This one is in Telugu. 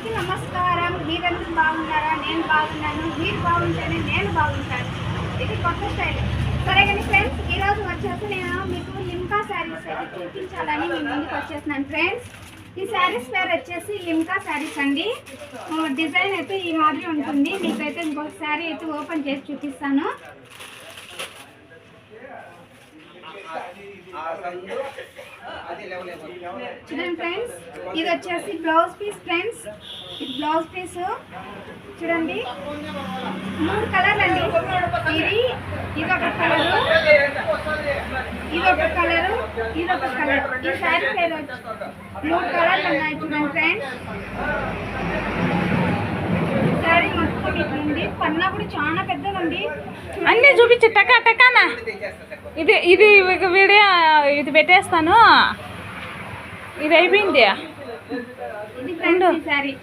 అందరికీ నమస్కారం. మీరందరూ బాగున్నారా? నేను బాగున్నాను. మీరు బాగుంటేనే నేను బాగుంటాను. ఇది కొత్త స్టైల్. సరే కానీ ఫ్రెండ్స్, ఈరోజు వచ్చేసి నేను మీకు లిమ్కా శారీస్ అయితే చూపించాలని మీ ముందుకు వచ్చేస్తున్నాను ఫ్రెండ్స్. ఈ శారీస్ పేరు వచ్చేసి లిమ్కా శారీస్ అండి. డిజైన్ అయితే ఈ మాదిరి ఉంటుంది. మీకైతే ఇంకొక శారీ అయితే ఓపెన్ చేసి చూపిస్తాను. చూడండి ఫ్రెండ్స్, ఇది వచ్చేసి బ్లౌజ్ పీస్ ఫ్రెండ్స్. ఇది బ్లౌజ్ పీస్ చూడండి. 3 కలర్లు అండి. ఇదొక కలరు, ఇదొక కలరు, ఇదొక కలర్. ఈ శారీ పేరు 3 కలర్లు ఉన్నాయి చూడండి ఫ్రెండ్స్. శారీ మొత్తం ఇట్లుంది. పన్నా కూడా చాలా పెద్దదండి. అన్నీ చూపించి టకానా. ఇది వీడియో ఇది పెట్టేస్తాను. ఇది అయిపోయింది. ఇది ఫ్రెండ్స్ ఈ శారీ.